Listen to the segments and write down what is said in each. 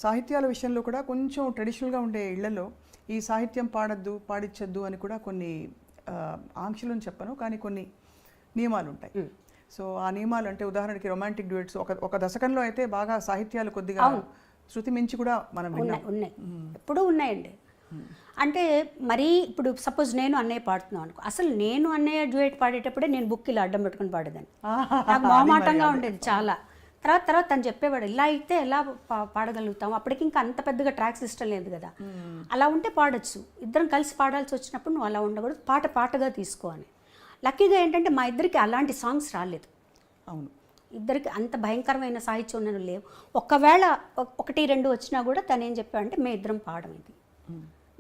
సాహిత్యాల విషయంలో కూడా కొంచెం ట్రెడిషనల్గా ఉండే ఇళ్లలో ఈ సాహిత్యం పాడద్దు పాడించద్దు అని కూడా కొన్ని ఆంక్షలను చెప్పను, కానీ కొన్ని నియమాలు ఉంటాయి. సో ఆ నియమాలు అంటే ఉదాహరణకి రొమాంటిక్ డ్యూయట్స్ ఒక దశకంలో అయితే బాగా సాహిత్యాలు కొద్దిగా శృతి మించి కూడా మనం ఉన్నాయి, ఎప్పుడూ ఉన్నాయండి. అంటే మరీ ఇప్పుడు సపోజ్ నేను అన్నయ్య పాడుతున్నాను అనుకో, అసలు నేను అన్నయ్య డ్యూయట్ పాడేటప్పుడే నేను బుక్ ఇలా అడ్డం పెట్టుకుని పాడేదాన్ని. నాకు మొహమాటంగా ఉండేది చాలా. తర్వాత తను చెప్పేవాడు, ఇలా అయితే ఎలా పాడగలుగుతాం, అప్పటికి ఇంకా అంత పెద్దగా ట్రాక్ సిస్టమ్ లేదు కదా, అలా ఉంటే పాడొచ్చు, ఇద్దరం కలిసి పాడాల్సి వచ్చినప్పుడు నువ్వు అలా ఉండకూడదు, పాటగా తీసుకో అని. లక్కీగా ఏంటంటే మా ఇద్దరికి అలాంటి సాంగ్స్ రాలేదు. అవును, ఇద్దరికి అంత భయంకరమైన సాహిత్యం ఉన్నవి లేవు. ఒకవేళ 1-2 వచ్చినా కూడా తను ఏం చెప్పాడంటే మేము ఇద్దరం పాడడం, ఇది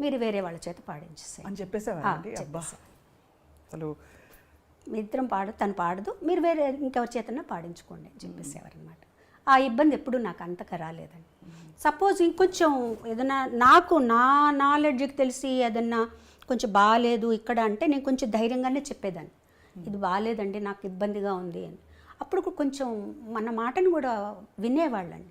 మీరు వేరే వాళ్ళ చేత పాడించేసే అని చెప్పేసేవారండి. అబ్బా, అసలు మీ ఇద్దరం తను పాడదు, మీరు వేరే ఇంకెవరి చేతన్నా పాడించుకోండి అని చెప్పేసేవారనమాట. ఆ ఇబ్బంది ఎప్పుడు నాకు అంతగా రాలేదండి. సపోజ్ ఇంకొంచెం ఏదైనా నాకు నా నాలెడ్జ్కి తెలిసి ఏదన్నా కొంచెం బాగాలేదు ఇక్కడ అంటే నేను కొంచెం ధైర్యంగానే చెప్పేదాన్ని, ఇది బాగాలేదండి నాకు ఇబ్బందిగా ఉంది అని. అప్పుడు కొంచెం మన మాటను కూడా వినేవాళ్ళండి.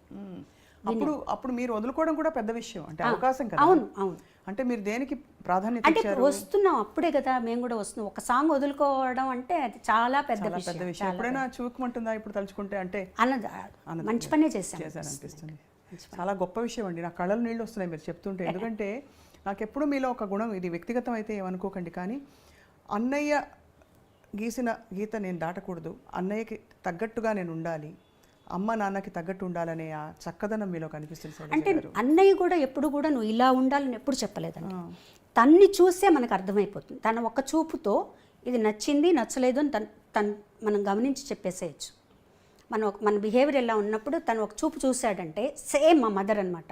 అప్పుడు మీరు వదులుకోవడం కూడా పెద్ద విషయం, అంటే అవకాశం కదా. అవును అవును. అంటే మీరు దేనికి ప్రాధాన్యత అంటే వస్తున్నాం అప్పుడే కదా మేము కూడా వస్తున్నాం, ఒక సాంగ్ వదులుకోవడం అంటే అది చాలా పెద్ద విషయం. ఎప్పుడైనా చూపుకుంటుందా ఇప్పుడు తలుచుకుంటే? అంటే మంచి పనే చేశాను అనిపిస్తుంది. చాలా గొప్ప విషయం అండి, నా కళ్ళలో నీళ్ళు వస్తున్నాయి మీరు చెప్తుంటే. ఎందుకంటే నాకు ఎప్పుడు మీలో ఒక గుణం, ఇది వ్యక్తిగతం అయితే ఏమనుకోకండి, కానీ అన్నయ్య గీసిన గీత నేను దాటకూడదు, అన్నయ్యకి తగ్గట్టుగా నేను ఉండాలి, అమ్మ నాన్నకి తగ్గట్టు ఉండాలనే ఆ చక్కదనం మీలో కనిపిస్తుంది. అంటే అన్నయ్య కూడా ఎప్పుడు కూడా నువ్వు ఇలా ఉండాలని ఎప్పుడు చెప్పలేదండి. తన్ని చూసే మనకు అర్థమైపోతుంది, తన ఒక్క చూపుతో ఇది నచ్చింది నచ్చలేదు అని తను మనం గమనించి చెప్పేసేయచ్చు. మన బిహేవియర్ ఎలా ఉన్నప్పుడు తను ఒక చూపు చూశాడంటే సేమ్ మా మదర్ అనమాట,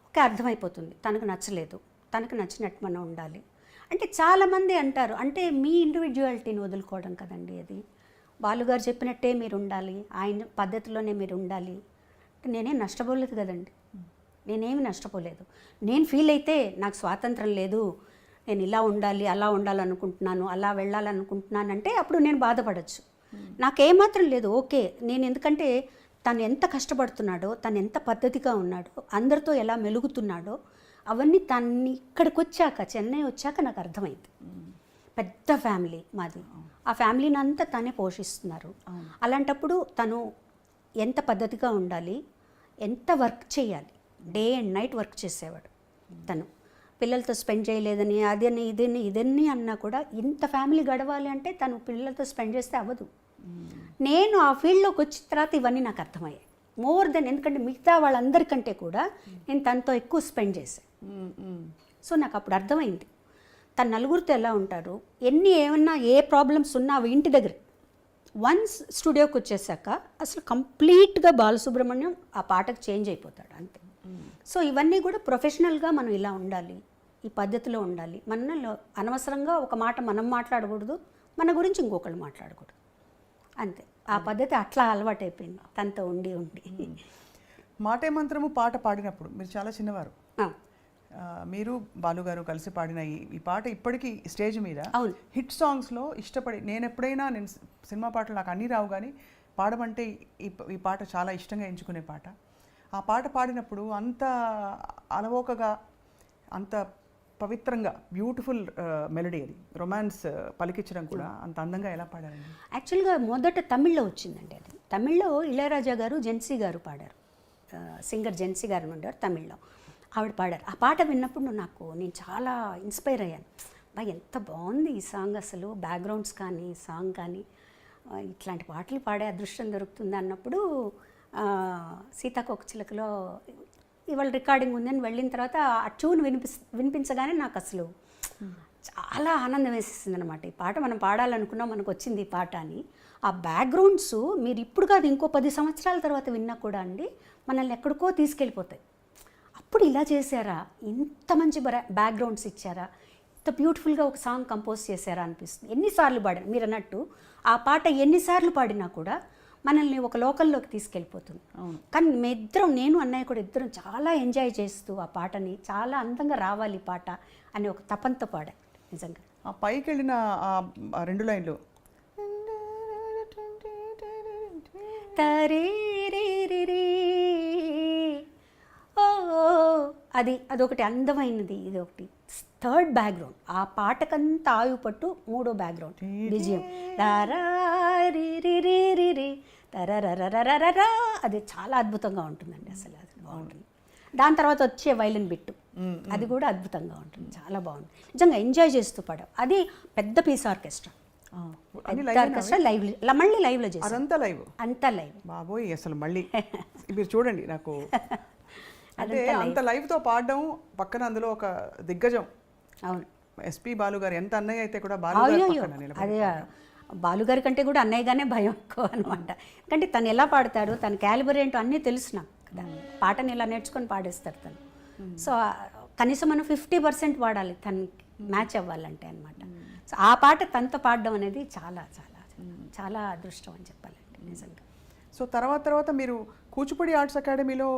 ఓకే అర్థమైపోతుంది తనకు నచ్చలేదు, తనకు నచ్చినట్టు మనం ఉండాలి. అంటే చాలామంది అంటారు, అంటే మీ ఇండివిజువాలిటీని వదులుకోవడం కదండి అది, బాలుగారు చెప్పినట్టే మీరు ఉండాలి, ఆయన పద్ధతిలోనే మీరు ఉండాలి. నేనేం నష్టపోలేదు కదండి, నేనేమి నష్టపోలేదు. నేను ఫీల్ అయితే నాకు స్వాతంత్రం లేదు, నేను ఇలా ఉండాలి అలా ఉండాలనుకుంటున్నాను అలా వెళ్ళాలనుకుంటున్నాను అంటే అప్పుడు నేను బాధపడచ్చు. నాకేమాత్రం లేదు, ఓకే నేను, ఎందుకంటే తను ఎంత కష్టపడుతున్నాడో, తను ఎంత పద్ధతిగా ఉన్నాడో, అందరితో ఎలా మెలుగుతున్నాడో అవన్నీ తన్ని ఇక్కడికి వచ్చాక, చెన్నై వచ్చాక నాకు అర్థమైంది. పెద్ద ఫ్యామిలీ మాది, ఆ ఫ్యామిలీని అంతా తనే పోషిస్తున్నారు. అలాంటప్పుడు తను ఎంత పద్ధతిగా ఉండాలి, ఎంత వర్క్ చేయాలి, డే అండ్ నైట్ వర్క్ చేసేవాడు. తను పిల్లలతో స్పెండ్ చేయలేదని అదని ఇదన్నీ అన్నా కూడా ఇంత ఫ్యామిలీ గడవాలి అంటే తను పిల్లలతో స్పెండ్ చేస్తే అవ్వదు. నేను ఆ ఫీల్డ్లోకి వచ్చిన తర్వాత ఇవన్నీ నాకు అర్థమయ్యాయి మోర్ దెన్, ఎందుకంటే మిగతా వాళ్ళందరికంటే కూడా నేను తనతో ఎక్కువ స్పెండ్ చేశాను. సో నాకు అప్పుడు అర్థమైంది తను నలుగురితో ఎలా ఉంటారు, ఏమన్నా ఏ ప్రాబ్లమ్స్ ఉన్నా అవి ఇంటి దగ్గర. వన్స్ స్టూడియోకి వచ్చేసాక అసలు కంప్లీట్గా బాలసుబ్రహ్మణ్యం ఆ పాటకు చేంజ్ అయిపోతాడు అంతే. సో ఇవన్నీ కూడా ప్రొఫెషనల్గా మనం ఇలా ఉండాలి, ఈ పద్ధతిలో ఉండాలి, మనలో అనవసరంగా ఒక మాట మనం మాట్లాడకూడదు, మన గురించి ఇంకొకళ్ళు మాట్లాడకూడదు అంతే. ఆ పద్ధతి అట్లా అలవాటైపోయింది తనతో ఉండి. మాటే మంత్రము పాట పాడినప్పుడు మీరు చాలా చిన్నవారు, మీరు బాలుగారు కలిసి పాడిన ఈ పాట ఇప్పటికీ స్టేజ్ మీద హిట్ సాంగ్స్లో ఇష్టపడి, నేను ఎప్పుడైనా సినిమా పాటలు నాకు అన్నీ రావు కానీ పాడమంటే ఈ పాట చాలా ఇష్టంగా ఎంచుకునే పాట. ఆ పాట పాడినప్పుడు అంత అలవోకగా, అంత పవిత్రంగా, బ్యూటిఫుల్ మెలడీ, అది రొమాన్స్ పలికించడం కూడా అంత అందంగా ఎలా పాడారండి? యాక్చువల్గా మొదట తమిళ్లో వచ్చిందండి అది. తమిళ్లో ఇళయరాజా గారు, జెన్సీ గారు పాడారు, సింగర్ జెన్సీ గారు ఉండేవారు, తమిళ్లో ఆవిడ పాడారు. ఆ పాట విన్నప్పుడు నేను చాలా ఇన్స్పైర్ అయ్యాను. ఎంత బాగుంది ఈ సాంగ్, అసలు బ్యాక్గ్రౌండ్స్ కానీ సాంగ్ కానీ, ఇట్లాంటి పాటలు పాడే అదృష్టం దొరుకుతుంది అన్నప్పుడు సీతాకోకచిలకలో ఇవాళ రికార్డింగ్ ఉందని వెళ్ళిన తర్వాత ఆ ట్యూన్ వినిపించగానే నాకు అసలు చాలా ఆనందం వేసేసింది అనమాట. ఈ పాట మనం పాడాలనుకున్నాం, మనకు వచ్చింది ఈ పాట అని. ఆ బ్యాక్గ్రౌండ్స్ మీరు ఇప్పుడు కాదు ఇంకో 10 సంవత్సరాల తర్వాత విన్నా కూడా అండి మనల్ని ఎక్కడికో తీసుకెళ్ళిపోతాయి. అప్పుడు ఇలా చేశారా, ఇంత మంచి బ్యాక్గ్రౌండ్స్ ఇచ్చారా, ఇంత బ్యూటిఫుల్గా ఒక సాంగ్ కంపోజ్ చేశారా అనిపిస్తుంది. ఎన్నిసార్లు పాడాను మీరు అన్నట్టు, ఆ పాట ఎన్నిసార్లు పాడినా కూడా మనల్ని ఒక లోకల్లోకి తీసుకెళ్ళిపోతుంది. కానీ నేను అన్నయ్య కూడా ఇద్దరం చాలా ఎంజాయ్ చేస్తూ ఆ పాటని, చాలా అందంగా రావాలి పాట అని ఒక తపంతో పాడా. నిజంగా ఆ పైకి వెళ్ళిన 2 లైన్లు తరే రే రే రే ఓ అదొకటి అందమైనది. ఇది ఒకటి థర్డ్ బ్యాక్గ్రౌండ్. ఆ పాటకంతా ఆయువు పట్టు మూడో బ్యాక్గ్రౌండ్ విజయం తరరరరరరరా. అది చాలా అద్భుతంగా ఉంటుందండి, అసలు అది బాగుంటుంది. దాని తర్వాత వచ్చే వైలిన్ బిట్టు అది కూడా అద్భుతంగా ఉంటుంది, చాలా బాగుంటుంది. నిజంగా ఎంజాయ్ చేస్తూ పాడాం. అది పెద్ద పీస్ ఆర్కెస్ట్రా, ఆర్కెస్ట్రా మళ్ళీ లైవ్లో చేసి అంతా లైవ్ బాబోయ్. అసలు మళ్ళీ మీరు చూడండి, నాకు అంటే అంత లైవ్తో పాడడం, పక్కన అందులో ఒక దిగ్గజం. అవును, ఎస్పి బాలు గారు. ఎంత అన్నయ్య అయితే కూడా అదే బాలుగారి కంటే కూడా అన్నయ్యగానే భయం ఎక్కువ అనమాట. ఎందుకంటే తను ఎలా పాడతాడు, తన క్యాలిబర్ ఏంటో అన్నీ తెలుసు నాకు కదా. పాటని ఇలా నేర్చుకొని పాడేస్తాడు తను. సో కనీసం మనం 50% పాడాలి తనకి మ్యాచ్ అవ్వాలంటే అనమాట. సో ఆ పాట తనతో పాడడం అనేది చాలా చాలా చాలా అదృష్టం అని చెప్పాలంటే నిజంగా. సో తర్వాత మీరు కూచిపూడి ఆర్ట్స్ అకాడమీలో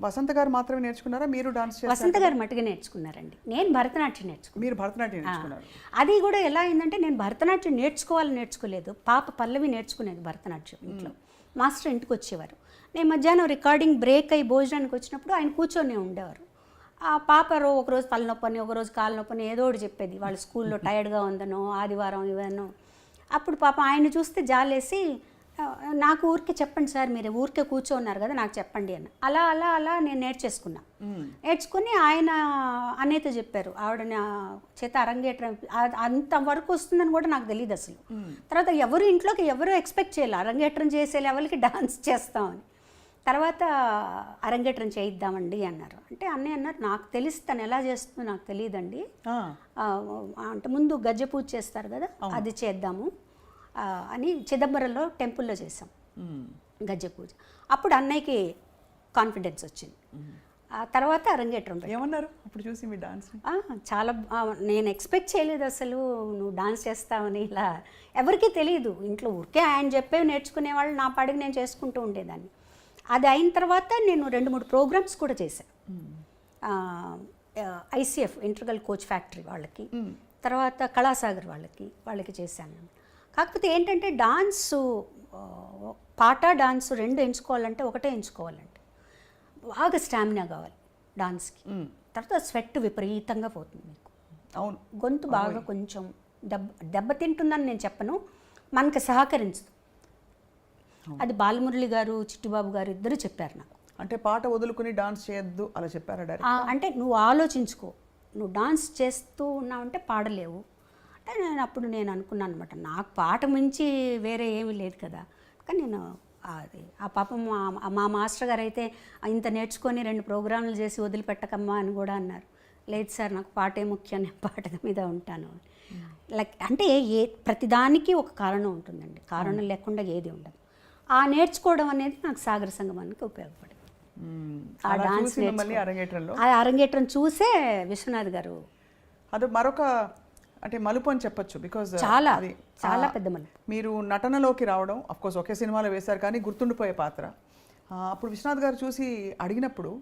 వసంత గారు మాత్రమే నేర్చుకున్నారా? మీరు డాన్స్ వసంత గారు మట్టుగా నేర్చుకున్నారండి. నేను భరతనాట్యం నేర్చుకున్నాను. మీరు భరతనాట్యం నేర్చుకున్నారు. అది కూడా ఎలా అయిందంటే, నేను భరతనాట్యం నేర్చుకోలేదు. పాప పల్లవి నేర్చుకునేది భరతనాట్యం ఇంట్లో. మాస్టర్ ఇంటికి వచ్చేవారు. నేను మధ్యాహ్నం రికార్డింగ్ బ్రేక్ అయ్యి భోజనానికి వచ్చినప్పుడు ఆయన కూర్చొని ఉండేవారు. ఆ పాప ఒకరోజు తలనొప్పని, ఒకరోజు కాలు నొప్పని ఏదో ఒకటి చెప్పేది. వాళ్ళ స్కూల్లో టైర్డ్గా ఉందనో, ఆదివారం ఇవన్నో. అప్పుడు పాప ఆయన చూస్తే జాలేసి, నాకు ఊరికే చెప్పండి సార్, మీరు ఊరికే కూర్చోన్నారు కదా, నాకు చెప్పండి అని. అలా అలా అలా నేను నేర్చుకుని ఆయన అన్నయ్యతో చెప్పారు. ఆవిడ నా చేత అరంగేట్రం అంతవరకు వస్తుందని కూడా నాకు తెలియదు అసలు. తర్వాత ఇంట్లోకి ఎవరు ఎక్స్పెక్ట్ చేయాలి అరంగేట్రం చేసే లెవెల్కి డాన్స్ చేస్తామని. తర్వాత అరంగేట్రం చేయిద్దామండి అన్నారు. అంటే అన్నయ్య అన్నారు, నాకు తెలిసి తను ఎలా చేస్తుందో నాకు తెలియదండి, అంటే ముందు గజ్జె పూజ చేస్తారు కదా, అది చేద్దాము అని చిదంబరంలో టెంపుల్లో చేసాం గజ్జె పూజ. అప్పుడు అన్నయ్యకి కాన్ఫిడెన్స్ వచ్చింది. ఆ తర్వాత అరంగేట్రం ఏమన్నారు అప్పుడు చూసి మీ డాన్స్? చాలా నేను ఎక్స్పెక్ట్ చేయలేదు అసలు నువ్వు డాన్స్ చేస్తావని. ఇలా ఎవరికీ తెలియదు ఇంట్లో. ఊరికే ఆయన చెప్పేవి నేర్చుకునేవాళ్ళు, నా పాడికి నేను చేసుకుంటూ ఉండేదాన్ని. అది అయిన తర్వాత నేను 2-3 ప్రోగ్రామ్స్ కూడా చేశాను. ICF ఇంటర్గల్ కోచ్ ఫ్యాక్టరీ వాళ్ళకి, తర్వాత కళాసాగర్ వాళ్ళకి చేశాను. కాకపోతే ఏంటంటే డాన్సు, పాట డాన్సు 2 ఎంచుకోవాలంటే ఒకటే ఎంచుకోవాలంటే బాగా స్టామినా కావాలి డాన్స్కి. తర్వాత స్వెట్ విపరీతంగా పోతుంది మీకు. అవును, గొంతు బాగా కొంచెం దెబ్బతింటుందని నేను చెప్పను, మనకి సహకరించదు. అది బాలమురళి గారు, చిట్టిబాబు గారు ఇద్దరు చెప్పారు నాకు. అంటే పాట వదులుకుని డాన్స్ చేయొద్దు అలా చెప్పారా డైరెక్ట్? అంటే నువ్వు ఆలోచించుకో, నువ్వు డాన్స్ చేస్తూ ఉన్నావంటే పాడలేవు. అంటే నేను అనుకున్నాను అనమాట, నాకు పాట మించి వేరే ఏమీ లేదు కదా. కానీ నేను ఆ పాపం మా మాస్టర్ గారు అయితే ఇంత నేర్చుకొని 2 ప్రోగ్రాంలు చేసి వదిలిపెట్టకమ్మా అని కూడా అన్నారు. లేదు సార్, నాకు పాటే ముఖ్యం, నేను పాట మీద ఉంటాను. లైక్ అంటే ప్రతిదానికి ఒక కారణం ఉంటుందండి, కారణం లేకుండా ఏది ఉండదు. ఆ నేర్చుకోవడం అనేది నాకు సాగర సంగమానికి ఉపయోగపడింది. ఆ డాన్స్ అరంగేట్రం చూసే విశ్వనాథ్ గారు అది మరొక అంటే మలుపు అని చెప్పొచ్చు. బికాజ్ చాలా చాలా పెద్ద మలుపు. మీరు నటనలోకి రావడం, అఫ్కోర్స్ ఒకే సినిమాలో వేశారు కానీ గుర్తుండిపోయే పాత్ర. అప్పుడు విశ్వనాథ్ గారు చూసి అడిగినప్పుడు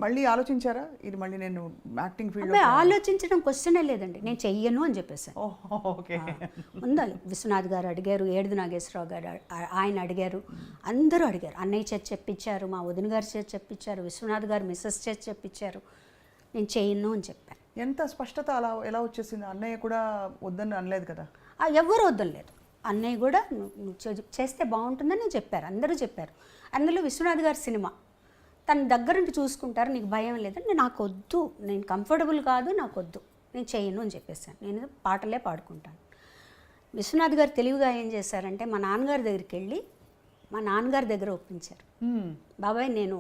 మళ్ళీ ఆలోచించారా, ఇది మళ్ళీ నేను యాక్టింగ్ ఫీల్డ్? ఆలోచించడం క్వశ్చనే లేదండి, నేను చెయ్యను అని చెప్పేసాను. ఓకే. ముందు విశ్వనాథ్ గారు అడిగారు, ఏడుది నాగేశ్వరరావు గారు ఆయన అడిగారు, అందరూ అడిగారు. అన్నయ్య చేతి చెప్పించారు, మా వదిన గారి చేతి చెప్పించారు, విశ్వనాథ్ గారు మిస్సెస్ చేతి చెప్పించారు. నేను చెయ్యను అని చెప్పాను. ఎంత స్పష్టత అలా ఎలా వచ్చేసింది? అన్నయ్య కూడా వద్దని అనలేదు కదా? ఎవరు వద్దలేదు. అన్నయ్య కూడా నువ్వు చేస్తే బాగుంటుందని చెప్పారు, అందరూ చెప్పారు. అందులో విశ్వనాథ్ గారి సినిమా తన దగ్గరుండి చూసుకుంటారు, నీకు భయం లేదంటే నాకు వద్దు, నేను కంఫర్టబుల్ కాదు, నాకు వద్దు, నేను చేయను అని చెప్పేసాను. నేను పాటలే పాడుకుంటాను. విశ్వనాథ్ గారు తెలివిగా ఏం చేశారంటే మా నాన్నగారి దగ్గరికి వెళ్ళి మా నాన్నగారి దగ్గర ఒప్పించారు. బాబాయ్ నేను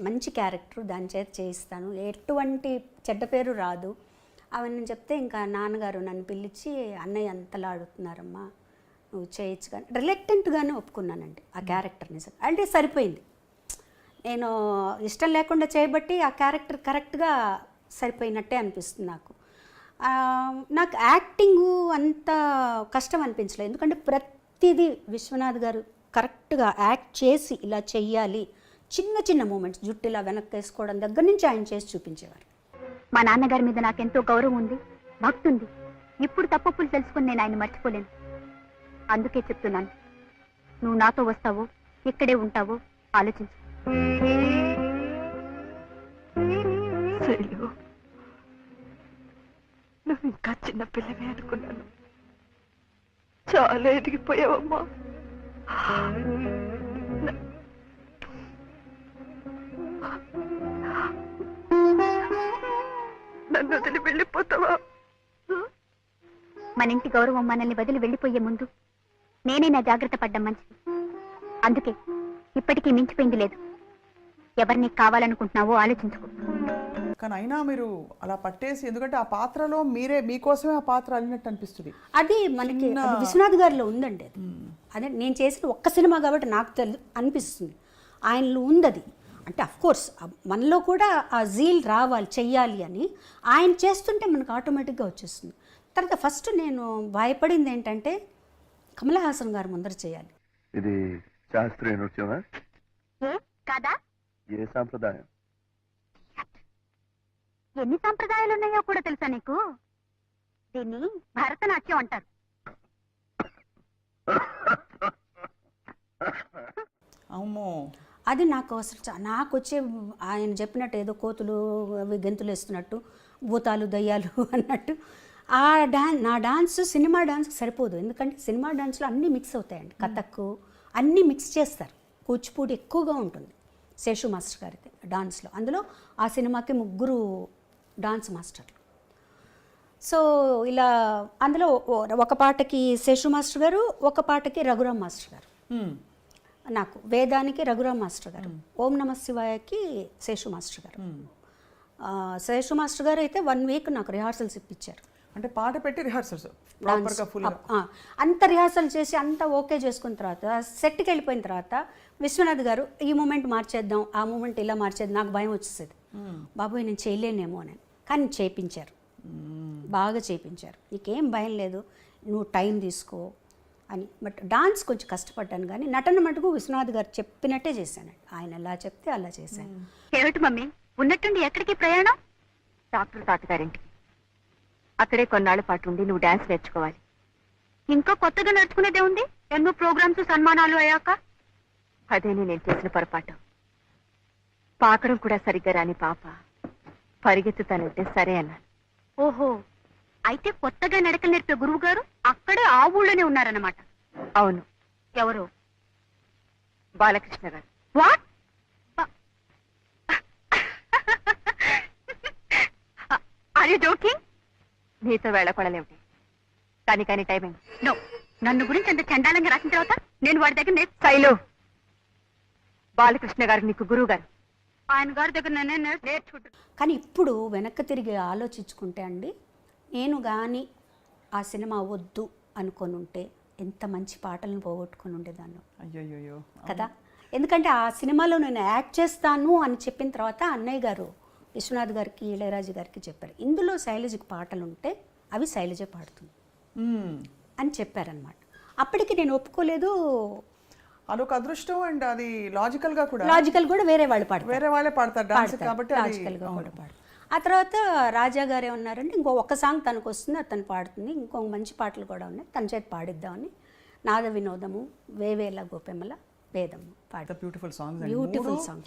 మంచి క్యారెక్టర్, దాని చేత చేయిస్తాను, ఎటువంటి చెడ్డ పేరు రాదు అవన్నీ చెప్తే ఇంకా నాన్నగారు నన్ను పిలిచి అన్నయ్య అంతలా ఆడుతున్నారమ్మా నువ్వు చేయొచ్చు కానీ రిలక్టెంట్గానే ఒప్పుకున్నానండి ఆ క్యారెక్టర్. నిజం అంటే సరిపోయింది, నేను ఇష్టం లేకుండా చేయబట్టి ఆ క్యారెక్టర్ కరెక్ట్గా సరిపోయినట్టే అనిపిస్తుంది నాకు. నాకు యాక్టింగు అంత కష్టం అనిపించలేదు, ఎందుకంటే ప్రతిదీ విశ్వనాథ్ గారు కరెక్ట్గా యాక్ట్ చేసి ఇలా చెయ్యాలి, చిన్న చిన్న మూమెంట్స్ జుట్టు ఇలా వెనక్కి వేసుకోవడం దగ్గర నుంచి ఆయన చేసి చూపించేవారు. మా నాన్నగారి మీద నాకెంతో గౌరవం ఉంది, భక్తి ఉంది. ఇప్పుడు తప్పులు తెలుసుకుని నేను ఆయన మర్చిపోలేను. అందుకే చెప్తున్నాను, నువ్వు నాతో వస్తావో ఇక్కడే ఉంటావో ఆలోచించు. శైలు, నువ్వు ఇంకా చిన్న పిల్లవే అనుకున్నాను. చాలా ఎదిగిపోయావమ్మా. నన్ను వదిలి వెళ్ళిపోతావా? మన ఇంటి గౌరవం మనల్ని వదిలి వెళ్ళిపోయే ముందు నేనే నా జాగ్రత్త పడ్డం మంచిది. అందుకే ఇప్పటికీ మించిపోయింది లేదు. ఎవరిని కావాలనుకుంటున్నావో ఆలోచించుకో. కానీ అయినా మీరు అలా పట్టేసి, ఎందుకంటే ఆ పాత్రలో మీకోసమే ఆ పాత్ర అల్లినట్టు అనిపిస్తుంది. అది మనకి అది విశ్వనాథ్ గారిలో ఉందండి. అది అదే నేను చేసిన ఒక్క సినిమా కాబట్టి నాకు అనిపిస్తుంది ఆయనలో ఉంది అది. అంటే అఫ్కోర్స్ మనలో కూడా ఆ జీల్ రావాలి, చెయ్యాలి అని ఆయన చేస్తుంటే మనకు ఆటోమేటిక్గా వచ్చేస్తుంది. తర్వాత ఫస్ట్ నేను భయపడింది ఏంటంటే కమల్ హాసన్ గారు ముందర చేయాలి. ఇది శాస్త్రీయ నృత్యమా? కాదా? ఏ సాంప్రదాయం? ఎన్ని సంప్రదాయాలు ఉన్నాయో కూడా తెలుసా నీకు? దీన్ని భరతనాట్యం అంటారు. అమ్మో, అది నాకు అసలు నాకు వచ్చే ఆయన చెప్పినట్టు ఏదో కోతులు అవి గెంతులు వేస్తున్నట్టు, భూతాలు దయ్యాలు అన్నట్టు ఆ నా డాన్స్ సినిమా డాన్స్కి సరిపోదు. ఎందుకంటే సినిమా డాన్స్లో అన్నీ మిక్స్ అవుతాయండి. కథక్కు అన్నీ మిక్స్ చేస్తారు. కూచిపూడి ఎక్కువగా ఉంటుంది శేషు మాస్టర్ గారికి డాన్స్లో. అందులో ఆ సినిమాకి 3 డాన్స్ మాస్టర్లు. సో ఇలా అందులో ఒక పాటకి శేషు మాస్టర్ గారు, ఒక పాటకి రఘురామ్ మాస్టర్ గారు. నాకు వేదానికి రఘురామ్ మాస్టర్ గారు, ఓం నమ శివాయకి శేషు మాస్టర్ గారు. శేషు మాస్టర్ గారు అయితే 1 వీక్ నాకు రిహార్సల్స్ ఇప్పించారు. అంటే పాట పెట్టి రిహార్సల్స్ అంత రిహార్సల్ చేసి అంతా ఓకే చేసుకున్న తర్వాత సెట్కి వెళ్ళిపోయిన తర్వాత విశ్వనాథ్ గారు ఈ మూమెంట్ మార్చేద్దాం, ఆ మూమెంట్ ఇలా మార్చేద్దాం. నాకు భయం వచ్చేసేది, బాబోయ్ నేను చేయలేనేమో అని. కానీ చేయించారు, బాగా చేయించారు. నీకేం భయం లేదు, నువ్వు టైం తీసుకో అని. బట్ డాన్స్ కొంచెం కష్టపడ్డాను, కానీ నటన మటుకు విశ్వనాథ్ గారు చెప్పినట్టే చేశానండి. ఆయన ఎలా చెప్తే అలా చేశాను. ఏమిటి మమ్మీ, ఉన్నట్టుండి ఎక్కడికి ప్రయాణం? డాక్టర్ తాతగారింటికి. అక్కడే కొన్నాళ్ళ పాటు ఉండి నువ్వు డాన్స్ నేర్చుకోవాలి. ఇంకా కొత్తగా నేర్చుకునేదే ఉంది. ఎన్నో ప్రోగ్రామ్స్ సన్మానాలు అయ్యాక. అదేనే నేను చేసిన పొరపాటు. పాకడం కూడా సరిగ్గా రాని పాప పరిగెత్తుతానంటే సరే అన్నాను. ఓహో, అయితే కొత్తగా నడకలు నేర్పే గురువు గారు అక్కడే ఆ ఊళ్ళోనే ఉన్నారన్నమాట. అవును. ఎవరు? Balakrishna garu. What? Are you joking? నీతో వెళ్ళకొడలేమిటి? కానీ టైం అయింది. నో, నన్ను గురించి అంత చండాలంగా రాసిన తర్వాత నేను వాడి దగ్గర శైలు, బాలకృష్ణ గారు నీకు గురువు గారు. ఆయన గారి దగ్గర నేర్చుకుంటాను. కానీ ఇప్పుడు వెనక్కి తిరిగి ఆలోచించుకుంటే అండి, నేను కానీ ఆ సినిమా వద్దు అనుకొని ఉంటే ఎంత మంచి పాటలను పోగొట్టుకొని ఉండేదాన్ని. అయ్యో కదా. ఎందుకంటే ఆ సినిమాలో నేను యాక్ట్ చేస్తాను అని చెప్పిన తర్వాత అన్నయ్య గారు విశ్వనాథ్ గారికి, ఇళయరాజు గారికి చెప్పారు, ఇందులో శైలజకి పాటలు ఉంటే అవి శైలజ పాడుతుంది అని చెప్పారనమాట. అప్పటికి నేను ఒప్పుకోలేదు. అదొక అదృష్టం. అండ్ అది లాజికల్ కూడా వేరే వాళ్ళు పాడతారు, వేరే వాళ్ళే పాడతారు డాన్స్ కాబట్టి లాజికల్గా కూడా పాడతారు. ఆ తర్వాత రాజా గారు ఏమన్నారంటే ఒక్క సాంగ్ తనకు వస్తుంది, అది తను పాడుతుంది, ఇంకో మంచి పాటలు కూడా ఉన్నాయి, తన చేతి పాడిద్దామని నాద వినోదము, వేవేల గోపెమ్మల వేదము పాడు. Beautiful song.